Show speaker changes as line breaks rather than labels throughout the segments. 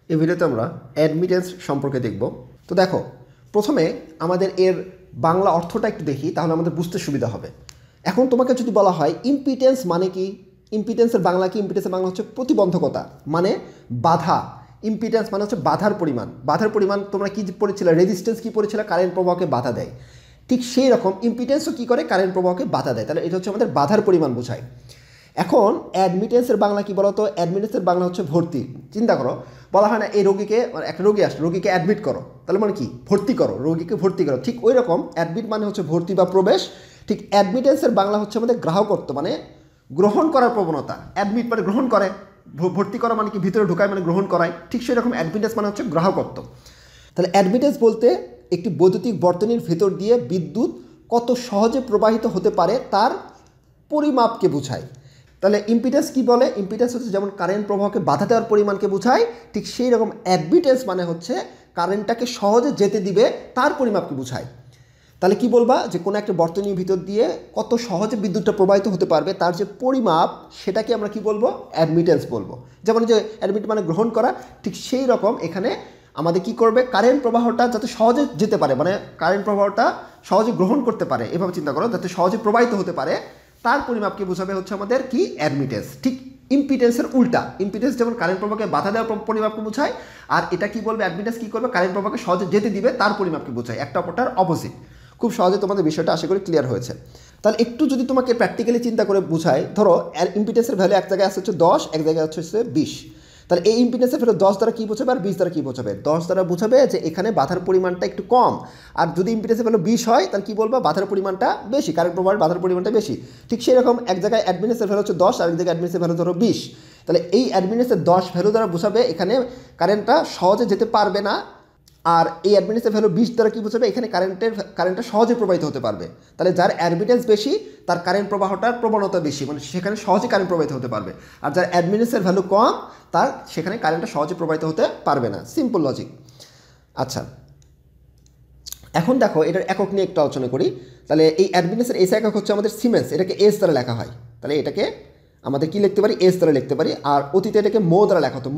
এই ভিডিওতে আমরা অ্যাডমিটেন্স সম্পর্কে দেখব। তো দেখো, প্রথমে আমাদের এর বাংলা অর্থটা একটু দেখি, তাহলে আমাদের বুঝতে সুবিধা হবে। এখন তোমাকে যদি বলা হয় ইম্পিটেন্স মানে কি, ইম্পিটেন্সের বাংলা কি? ইম্পিটেন্সের বাংলা হচ্ছে প্রতিবন্ধকতা, মানে বাধা। ইম্পিটেন্স মানে হচ্ছে বাধার পরিমাণ। বাধার পরিমাণ তোমরা কি পড়েছিলে? রেজিস্ট্যান্স কি পড়েছিলে? কারেন্ট প্রবাহকে বাধা দেয়। ঠিক সেই রকম ইম্পিটেন্সও কী করে? কারেন্ট প্রবাহকে বাধা দেয়। তাহলে এটা হচ্ছে আমাদের বাধার পরিমাণ বোঝায়। এখন অ্যাডমিটেন্সের বাংলা কি বলো তো? অ্যাডমিটেন্সের বাংলা হচ্ছে ভর্তি। চিন্তা করো, বলা হয় না এই রোগীকে, একটা রোগী আসছে, রোগীকে অ্যাডমিট করো, তাহলে মানে কি? ভর্তি করো, রোগীকে ভর্তি করো। ঠিক ওই রকম অ্যাডমিট মানে হচ্ছে ভর্তি বা প্রবেশ। ঠিক অ্যাডমিটেন্সের বাংলা হচ্ছে আমাদের গ্রাহকত্ব, মানে গ্রহণ করার প্রবণতা। অ্যাডমিট মানে গ্রহণ করে, ভর্তি করা মানে কি? ভিতরে ঢোকায়, মানে গ্রহণ করায়। ঠিক সেই রকম অ্যাডমিটেন্স মানে হচ্ছে গ্রাহকত্ব। তাহলে অ্যাডমিটেন্স বলতে একটি বৈদ্যুতিক বর্তনীর ভেতর দিয়ে বিদ্যুৎ কত সহজে প্রবাহিত হতে পারে তার পরিমাপকে বোঝায়। তাহলে ইম্পিডেন্স কি বলে? ইম্পিডেন্স হচ্ছে যেমন কারেন্ট প্রবাহকে বাধা দেওয়ার পরিমাণকে বোঝায়, ঠিক সেই রকম অ্যাডমিটেন্স মানে হচ্ছে কারেন্টটাকে সহজে যেতে দিবে তার পরিমাপকে বোঝায়। তাহলে কি বলবা? যে কোনো একটা বর্তনীর ভিতর দিয়ে কত সহজে বিদ্যুৎটা প্রবাহিত হতে পারবে তার যে পরিমাপ, সেটাকে আমরা কি বলবো? অ্যাডমিটেন্স বলবো। যেমন যে অ্যাডমিট মানে গ্রহণ করা, ঠিক সেই রকম এখানে আমাদের কি করবে? কারেন্ট প্রবাহটা যাতে সহজে যেতে পারে, মানে কারেন্ট প্রবাহটা সহজে গ্রহণ করতে পারে, এভাবে চিন্তা করো, যাতে সহজে প্রবাহিত হতে পারে তার পরিমাপকে বোঝাবে হচ্ছে আমাদের কি? অ্যাডমিটেন্স। ঠিক ইম্পিডেন্সের উল্টা। ইম্পিডেন্স যেমন কারেন্ট প্রবাহকে বাধা দেওয়ার পরিমাপকে বোঝায়, আর এটা কি বলবে? অ্যাডমিটেন্স কি করবে? কারেন্ট প্রবাহকে সহজে যেতে দিবে তার পরিমাপকে বোঝায়, একটা অপরটার অপোজিট। খুব সহজে তোমাদের বিষয়টা আশা করি ক্লিয়ার হয়েছে। তাহলে একটু যদি তোমাকে প্র্যাকটিক্যালি চিন্তা করে বোঝায়, ধরো ইম্পিডেন্সের ভ্যালু এক জায়গায় আসছে হচ্ছে 10, এক জায়গায় হচ্ছে 20। তাহলে এই ইম্পিডেন্সের ভ্যালু 10 দ্বারা কী বোঝাবে আর 20 দ্বারা কী বোঝাবে? 10 দ্বারা বোঝাবে যে এখানে বাধার পরিমাণটা একটু কম, আর যদি ইম্পিডেন্সের ভ্যালু 20 হয় তাহলে কী বলবো? বাধার পরিমাণটা বেশি, কারেন্ট প্রবাহের বাধার পরিমাণটা বেশি। ঠিক সেরকম এক জায়গায় অ্যাডমিটেন্সের ভ্যালু হচ্ছে 10, আর এক জায়গায় অ্যাডমিটেন্সের ভ্যালু ধরো 20। তাহলে এই অ্যাডমিটেন্সের 10 ভ্যালু দ্বারা বোঝাবে এখানে কারেন্টটা সহজে যেতে পারবে না, আর এই অ্যাডমিটেন্সের ভ্যালু 20 দ্বারা কী বোঝাবে? এখানে কারেন্টটা সহজে প্রবাহিত হতে পারবে। তাহলে যার অ্যাডমিটেন্স বেশি তার কারেন্ট প্রবাহটার প্রবণতা বেশি, মানে সেখানে সহজে কারেন্ট প্রবাহিত হতে পারবে। আর যার অ্যাডমিটেন্সের ভ্যালু কম তার সেখানে কারেন্টটা সহজে প্রবাহিত হতে পারবে না। Simple logic. আচ্ছা, এখন দেখো এটার একক নিয়ে একটু আলোচনা করি। তাহলে এই অ্যাডমিটেন্সের এস একক হচ্ছে আমাদের সিমেন্স, এটাকে এস দ্বারা লেখা হয়। তাহলে এটাকে আমাদের কি লিখতে পারি? এস দ্বারা লিখতে পারি। আর অতীতে এটাকে মো দ্বারা লেখা হতো।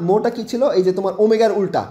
মোটা কি ছিল? এই যে তোমার ওমেগার উল্টা।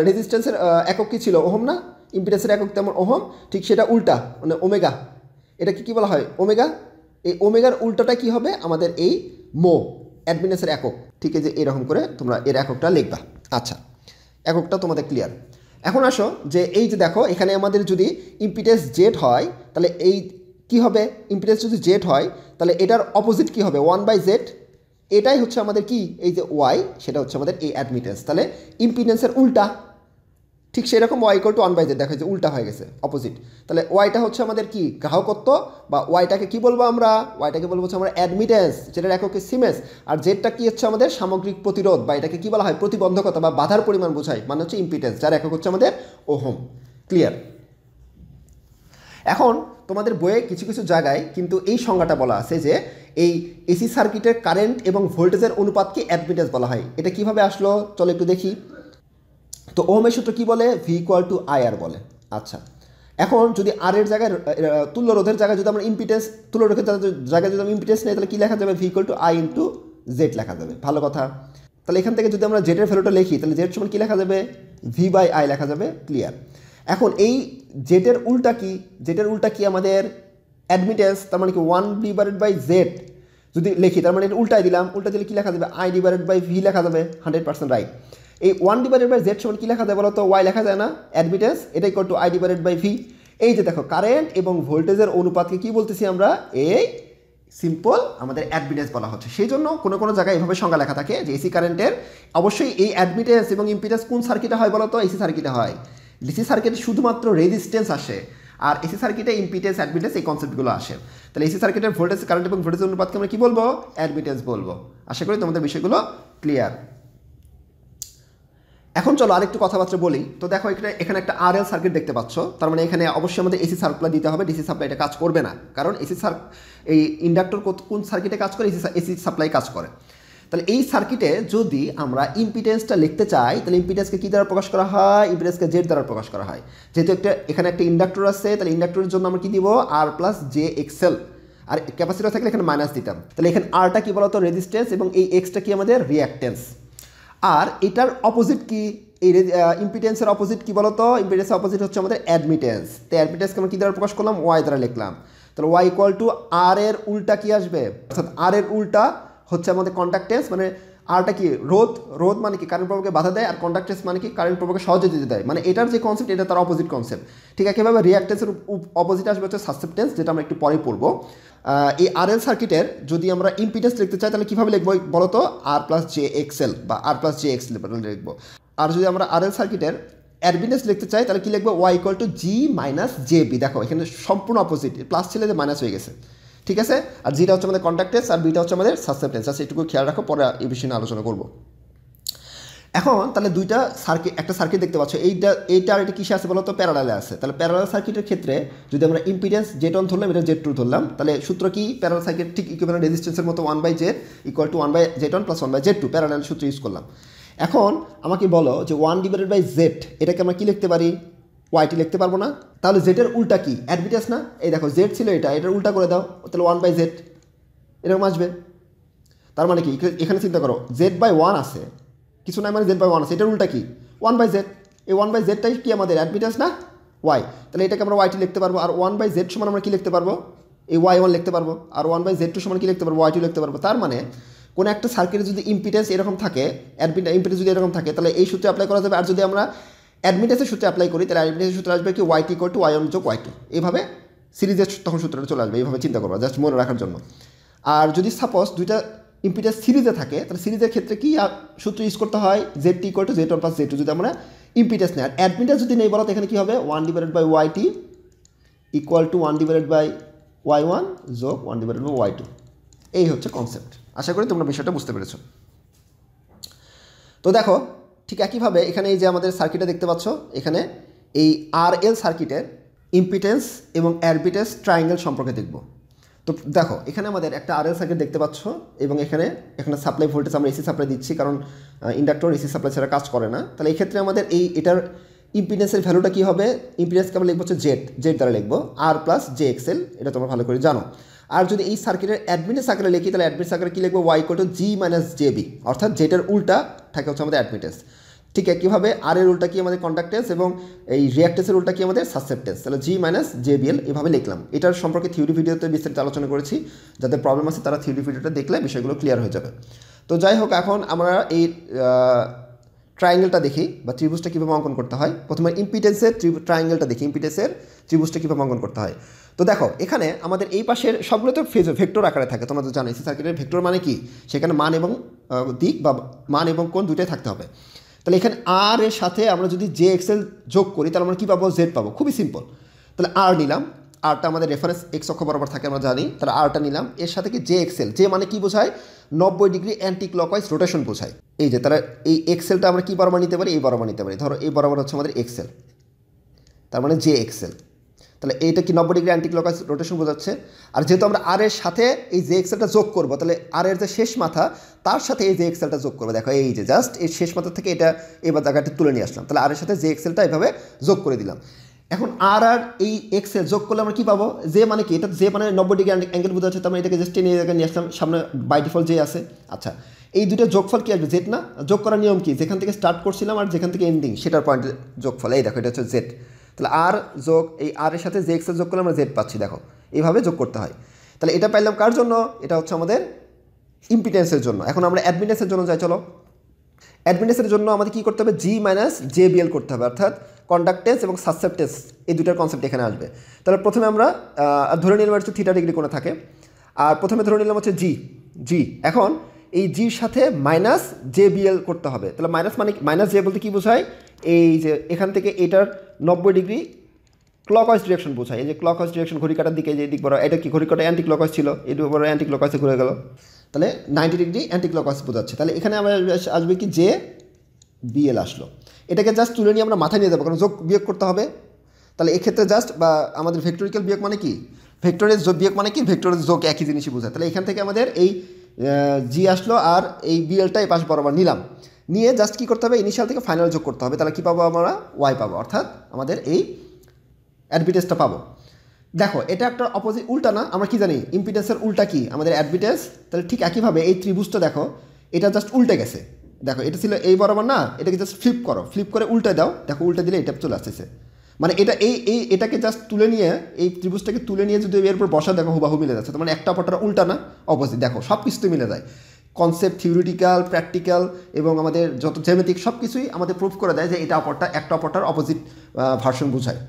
রেজিস্ট্যান্সের একক কী ছিল? ওহম না? ইম্পিডেন্সের একক তেমন ওহম, ঠিক সেটা উল্টা, মানে ওমেগা। এটাকে কী বলা হয়? ওমেগা। এই ওমেগার উল্টাটা কি হবে? আমাদের এই মো, অ্যাডমিটেন্সের একক। ঠিক আছে, এরকম করে তোমরা এর এককটা লিখবা। আচ্ছা, এককটা তোমাদের ক্লিয়ার। এখন আসো যে এই যে দেখো, এখানে আমাদের যদি ইম্পিডেন্স জেড হয় তাহলে এই কি হবে? ইম্পিডেন্স যদি জেড হয় তাহলে এটার অপোজিট কি হবে? 1/z। এটাই হচ্ছে আমাদের কি? এই যে ওয়াই, সেটা হচ্ছে আমাদের এই অ্যাডমিটেন্স। তাহলে ইম্পিডেন্সের উল্টা, ঠিক সেরকম ওয়াই ইকুয়াল টু 1/z, দেখা যায় উল্টা হয়ে গেছে, অপোজিট। তাহলে ওয়াইটা হচ্ছে আমাদের কি? গ্রাহকত্ব, বা ওয়াইটাকে কি বলবো আমরা? ওয়াইটাকে বলবো হচ্ছে আমরা অ্যাডমিটেন্স, যেটার একক সিমেন্স। আর জেডটা কি হচ্ছে? আমাদের সামগ্রিক প্রতিরোধ, বা এটাকে কি বলা হয়? প্রতিবন্ধকতা বা বাধার পরিমাণ বোঝায়, মানে হচ্ছে ইম্পিডেন্স, যার একক হচ্ছে আমাদের ওহম। ক্লিয়ার? এখন তোমাদের বইয়ে কিছু কিছু জায়গায় কিন্তু এই সংজ্ঞাটা বলা আছে যে এই এসি সার্কিটের কারেন্ট এবং ভোল্টেজের অনুপাতকে অ্যাডমিটেন্স বলা হয়। এটা কিভাবে আসলো চলো একটু দেখি। তো ওহমের সূত্র কী বলে? ভি ইকুয়াল টু আই আর বলে। আচ্ছা, এখন যদি আর এর জায়গায় তুল্য রোধের জায়গায় যদি আমরা ইম্পিডেন্স, তুল্য রোধের জায়গায় যদি আমরা ইম্পিডেন্স নেই, তাহলে কী লেখা যাবে? V equal to I into Z লেখা যাবে। ভালো কথা। তাহলে এখান থেকে যদি আমরা জেডের ভ্যালুটা লিখি, তাহলে জেড সমান কী লেখা যাবে? ভি বাই আই লেখা যাবে। ক্লিয়ার? এখন এই জেডের উল্টা কি? জেডের উল্টা কি আমাদের? অ্যাডমিটেন্স। তার মানে কি 1/z যদি লিখি, তার মানে এটা উল্টাই দিলাম, উল্টা দিলে কী লেখা যাবে? I/v লেখা যাবে। 100% রাইট। এই 1/z সমান কী লেখা যায় বলো তো? ওয়াই লেখা যায় না? অ্যাডমিটেন্স, এটা ইকুয়াল টু I/v। এই যে দেখো, কারেন্ট এবং ভোল্টেজের অনুপাতকে কী বলতেছি আমরা? এই সিম্পল আমাদের অ্যাডমিটেন্স বলা হচ্ছে। সেই জন্য কোনো কোনো জায়গায় এভাবে সংজ্ঞা লেখা থাকে যে এসি কারেন্টের অবশ্যই এই অ্যাডমিটেন্স এবং ইম্পিডেন্স কোন সার্কিটে হয় বলো তো? এসি সার্কিটে হয়। ডিসি সার্কিটে শুধুমাত্র রেজিস্ট্যান্স আসে, আর এসি সার্কিটে ইম্পিডেন্স, অ্যাডমিটেন্স, এই কনসেপ্টগুলো আসে। তাহলে এসি সার্কিটের ভোল্টেজ, কারেন্ট এবং ভোল্টেজের অনুপাতকে আমরা কী বলবো? অ্যাডমিটেন্স বলবো। আশা করি তোমাদের বিষয়গুলো ক্লিয়ার। এখন চলো আরেকটু কথাবার্তা বলি। তো দেখো এখানে একটা আরএল সার্কিট দেখতে পাচ্ছ, তার মানে এখানে অবশ্যই আমাদের এসি সাপ্লাই দিতে হবে। ডিসি সাপ্লাইটা কাজ করবে না, কারণ এই ইন্ডাক্টর কোন সার্কিটে কাজ করে? এসি সাপ্লাই কাজ করে। তাহলে এই সার্কিটে যদি আমরা ইম্পিডেন্সটা লিখতে চাই, তাহলে ইম্পিডেন্সকে কী দ্বারা প্রকাশ করা হয়? ইম্পিডেন্সকে জেড দ্বারা প্রকাশ করা হয়। যেহেতু এখানে একটা ইন্ডাক্টর আছে, তাহলে ইন্ডাক্টরের জন্য আমরা কী দিব? আর প্লাস জে এক্সেল। আর ক্যাপাসিটর থাকলে এখানে মাইনাস দিতাম। তাহলে এখানে আরটা কী বলতো? রেজিস্ট্যান্স, এবং এই এক্সটা কি আমাদের? রিঅ্যাক্টেন্স। আর এটার অপোজিট কি, এই ইম্পিডেন্সের অপোজিট কি বলতো? ইম্পিডেন্সের অপোজিট হচ্ছে আমাদের অ্যাডমিটেন্স। তো অ্যাডমিটেন্সকে আমরা কী দ্বারা প্রকাশ করলাম? ওয়াই দ্বারা লিখলাম। তাহলে ওয়াই ইকুয়াল টু আর এর উল্টা কি আসবে? অর্থাৎ আর এর উল্টা হচ্ছে আমাদের কন্ডাক্টেন্স, মানে আরটা কি? রোধ। রোধ মানে কি? কারেন্ট প্রবাহকে বাধা দেয়। আর কন্ডাক্টেন্স মানে কি? কারেন্ট প্রবাহকে সহযোগিতা দেয়। মানে এটার যে কনসেপ্ট, এটা তার অপোজিট কনসেপ্ট। ঠিক একইভাবে রিঅ্যাক্টেন্সের অপোজিট আসবে হচ্ছে সাসেপ্টেন্স, যেটা আমরা একটু পরে পড়বো। এই আরএল সার্কিটের যদি আমরা ইম্পিডেন্স লিখতে চাই তাহলে কীভাবে লিখবো বলো তো? আর প্লাস জে এক্সএল বা আর প্লাস জে এক্স লিখবো। আর যদি আমরা আরএল সার্কিটের অ্যাডমিটেন্স লিখতে চাই তাহলে কি লিখবো? Y equal to G minus J B. দেখো এখানে সম্পূর্ণ অপোজিট, প্লাস ছিল যে মাইনাস হয়ে গেছে। ঠিক আছে? আর জিটা হচ্ছে আমাদের কন্ডাক্টেন্স আর বিটা হচ্ছে আমাদের সাসেপ্টেন্স। আচ্ছা, এটুকু খেয়াল রাখো, পরে এই বিষয়ে নিয়ে আলোচনা করবো। এখন তাহলে দুইটা সার্কিট, একটা সার্কিট দেখতে পাচ্ছ, এইটা আর এটা কিসে আছে বলো তো? প্যারালালে আছে। তাহলে প্যারালাল সার্কিটের ক্ষেত্রে যদি আমরা ইম্পিডেন্স Z1 ধরলাম, এটা Z2 ধরলাম, তাহলে সূত্র কি? প্যারালাল সার্কিট ঠিক ইকুইভ্যালেন্ট রেজিস্ট্যান্সের মতো 1/Z equal to 1/Z1 plus 1/Z2 parallel সূত্র ইউজ করলাম। এখন আমাকে বলো যে 1/Z এটাকে আমরা কি লিখতে পারি? ওয়াইটি লিখতে পারবো না? তাহলে জেটের উল্টা কি? অ্যাডমিটেন্স না? এই দেখো জেড ছিল এটা, এটার উল্টা করে দাও, তাহলে 1/Z এরকম আসবে। তার মানে কি? এখানে চিন্তা করো, Z/1 আছে, কিছু নাই মানে Z/1 আছে, এটার উল্টা কি? 1/Z। এই 1/Zটাই কি আমাদের অ্যাডমিটেন্স না? ওয়াই। তাহলে এটাকে আমরা ওয়াইটি লিখতে পারবো। আর 1/Z সমান আমরা কি লিখতে পারবো? এই Y1 লিখতে পারবো। আর 1/Z2 সমান কি লিখতে পারবো? Y2 লিখতে পারবো। তার মানে কোনো একটা সার্কিটে যদি ইম্পিডেন্স এরকম থাকে, ইম্পিডেন্স যদি এরকম থাকে, তাহলে এই সূত্রে অ্যাপ্লাই করা যাবে। আর যদি আমরা অ্যাডমিটেন্সের সূত্রে অ্যাপ্লাই করি, তাহলে অ্যাডমিটেন্সের সূত্র আসবে কি? Y2 ইকুয়াল টু Y1 যোগ Y2। এইভাবে সিরিজের তখন সূত্রটা চলে আসবে। এইভাবে চিন্তা করবো, জাস্ট মনে রাখার জন্য। আর যদি সাপোজ দুইটা ইম্পিডেন্স সিরিজে থাকে, তাহলে সিরিজের ক্ষেত্রে কি সূত্র ইউজ করতে হয়? Z equal to Z1 plus Z2 যদি আমরা ইম্পিডেন্স নেই। আর অ্যাডমিটেন্স যদি নেই বলো, তো এখানে কী হবে? 1/YT ইকুয়াল টু 1/Y1 যোগ 1/Y2। এই হচ্ছে কনসেপ্ট। আশা করি তোমরা বিষয়টা বুঝতে পেরেছো। তো দেখো ঠিক একইভাবে এখানে এই যে আমাদের সার্কিটে দেখতে পাচ্ছ, এখানে এই RL সার্কিটের ইম্পিডেন্স এবং অ্যাডমিটেন্স ট্রায়াঙ্গেল সম্পর্কে দেখব। তো দেখো এখানে আমাদের একটা RL সার্কিট দেখতে পাচ্ছ এবং এখানে সাপ্লাই ভোল্টেজ আমরা এসি সাপ্লাই দিচ্ছি, কারণ ইন্ডাক্টর এসি সাপ্লাই ছাড়া কাজ করে না। তাহলে এই ক্ষেত্রে আমাদের এটার ইম্পিডেন্সের ভ্যালুটা কী হবে? ইম্পিডেন্সকে আমরা লিখবো হচ্ছে জেড দ্বারা লিখবো, আর প্লাস জে এক্সএল, এটা তোমরা ভালো করে জানো। আর যদি এই সার্কিটের অ্যাডমিটেন্স আকারে লিখি, তাহলে অ্যাডমিটেন্স আকারে কী লিখবো? Y equal to G minus J B, অর্থাৎ জেটের উল্টা থাকে হচ্ছে আমাদের অ্যাডমিটেন্স। ঠিক একইভাবে আর এর উল্টা কি? আমাদের কন্ডাক্টেন্স, এবং এই রিঅ্যাক্টেন্সের উল্টা কি? আমাদের সাসেপ্টেন্স। তাহলে জি মাইনাস জে বিএল এভাবে লিখলাম। এটার সম্পর্কে থিওরি ভিডিওতে বিস্তারিত আলোচনা করেছি, যাদের প্রবলেম আছে তারা থিওরি ভিডিওটা দেখলে বিষয়গুলো ক্লিয়ার হয়ে যাবে। তো যাই হোক, এখন আমরা এই ট্রায়াঙ্গেলটা দেখি বা ত্রিভুজটা কীভাবে অঙ্কন করতে হয়। প্রথমে ইম্পিডেন্সের ট্রায়াঙ্গেলটা দেখি, ইম্পিডেন্সের ত্রিভুজটা কীভাবে অঙ্কন করতে হয়। তো দেখো এখানে আমাদের এই পাশের সবগুলো তো ভেক্টর আকারে থাকে, তোমরা তো জানো এসি সার্কিটের ভেক্টর মানে কি? সেখানে মান এবং দিক বা মান এবং কোণ দুটোই থাকতে হবে। তাহলে এখানে আর এর সাথে আমরা যদি জে এক্সএল যোগ করি, তাহলে আমরা কী পাবো? জেড পাবো। খুবই সিম্পল। তাহলে আর নিলাম, আরটা আমাদের রেফারেন্স এক্স অক্ষ বরাবর থাকে আমরা জানি, তাহলে আরটা নিলাম। এর সাথে কি জে এক্সএল, জে মানে কি বোঝায়? 90 ডিগ্রি অ্যান্টি ক্লকওয়াইজ রোটেশন বোঝায়। এই যে তাহলে এই এক্সএলটা আমরা কি বরাবর নিতে পারি? এই বরাবর নিতে পারি। ধরো এই বরাবর হচ্ছে আমাদের এক্সএল, তার মানে জে এক্সএল। তাহলে এইটা কি 90 ডিগ্রি অ্যান্টি ক্লকওয়াইজ রোটেশন বোঝাচ্ছে। আর যেহেতু আমরা আর এর সাথে এই জে এক্সএলটা যোগ করবো, তাহলে আর এর যে শেষ মাথা তার সাথে এই জে এক্সএলটা যোগ করবো। দেখো এই যে জাস্ট এই শেষ মাথা থেকে এটা এবার জায়গাটা তুলে নিয়ে আসলাম। তাহলে আর এর সাথে জে এক্সএলটা এভাবে যোগ করে দিলাম। এখন আর এই এক্সএল যোগ করলে আমরা কী পাবো? জে মানে কি? এটা জে মানে 90 ডিগ্রি অ্যাঙ্গেল বোঝাচ্ছে, তার মানে এটাকে জাস্ট টেনে নিয়ে আসলাম, সামনে বাই ডিফল্ট জে আছে। আচ্ছা, এই দুটো যোগফল কী আসবে? জেড না? যোগ করার নিয়ম কি? যেখান থেকে স্টার্ট করছিলাম আর যেখান থেকে এন্ডিং সেটার পয়েন্ট যোগফল। এই দেখো এটা হচ্ছে জেড। তাহলে আর যোগ এই আর এর সাথে জে এক্সএল যোগ করলে আমরা জেড পাচ্ছি। দেখো এইভাবে যোগ করতে হয়। তাহলে এটা পাইলাম কার জন্য? এটা হচ্ছে আমাদের ইম্পিডেন্সের জন্য। এখন আমরা অ্যাডমিটেন্সের জন্য যাই, চলো। অ্যাডমিটেন্সের জন্য আমাদের কী করতে হবে? জি মাইনাস জে বিএল করতে হবে, অর্থাৎ কন্ডাক্টেন্স এবং সাসেপ্টেন্স এই দুটার কনসেপ্ট এখানে আসবে। তাহলে প্রথমে আমরা ধরে নিলাম হচ্ছে থিটা ডিগ্রি কোণে থাকে, আর প্রথমে ধরে নিলাম হচ্ছে জি। এখন এই জির সাথে মাইনাস জে বিএল করতে হবে। তাহলে মাইনাস মানে মাইনাস জে বলতে কী বোঝায়? এই যে এখান থেকে এটার 90 ডিগ্রি ক্লকওয়াইজ ডিরেকশন বোঝায়। এই যে ক্লকওয়াইজ ডিরেকশন ঘড়ি কাটার দিকে যে দিক বড়, এটা কি ঘড়ি কাটা অ্যান্টি ক্লকওয়াইজ ছিল, এটি বড় অ্যান্টি ক্লকওয়াইজে ঘুরে গেল, তাহলে 90 ডিগ্রি অ্যান্টি ক্লকওয়াইজ বোঝাচ্ছে। তাহলে এখানে আমরা আসবে কি? জে বিএল আসলো। এটাকে জাস্ট তুলে নিয়ে আমরা মাথায় নিয়ে যাবো, কারণ যোগ বিয়োগ করতে হবে। তাহলে এক্ষেত্রে জাস্ট বা আমাদের ভেক্টরিক্যাল বিয়োগ মানে কি? ভেক্টরের বিয়োগ মানে কি? ভেক্টরের যোগ একই জিনিসই বোঝায়। তাহলে এখান থেকে আমাদের এই জি আসলো আর এই বিএলটা এই পাশ বরাবর নিলাম, নিয়ে জাস্ট কী করতে হবে? ইনিশিয়াল থেকে ফাইনাল যোগ করতে হবে। তাহলে কী পাবো? আমরা ওয়াই পাবো, অর্থাৎ আমাদের এই অ্যাডমিটেন্সটা পাবো। দেখো এটা একটা অপোজিট, উল্টা না? আমরা কি জানি ইম্পিডেন্সের উল্টা কি? আমাদের অ্যাডমিটেন্স। তাহলে ঠিক একইভাবে এই ত্রিভুজটা দেখো, এটা জাস্ট উল্টে গেছে। দেখো এটা ছিল এই বরাবর না, এটাকে জাস্ট ফ্লিপ করো, ফ্লিপ করে উল্টে দাও, দেখো উল্টে দিলে এটা চলে আসতেছে। মানে এটা এটাকে জাস্ট তুলে নিয়ে, এই ত্রিভুজটাকে তুলে নিয়ে যদি এর উপর বসা, দেখো হুবাহু মিলে যাচ্ছে। মানে একটা অপরটার উল্টা না, অপোজিট, দেখো সব কিছুতে মিলে যায়। কনসেপ্ট, থিওরিটিক্যাল, প্র্যাকটিক্যাল এবং আমাদের যত জ্যামিতিক সব কিছুই আমাদের প্রুফ করে দেয় যে এটা অপরটা একটা অপরটার অপোজিট ভার্সন বোঝায়।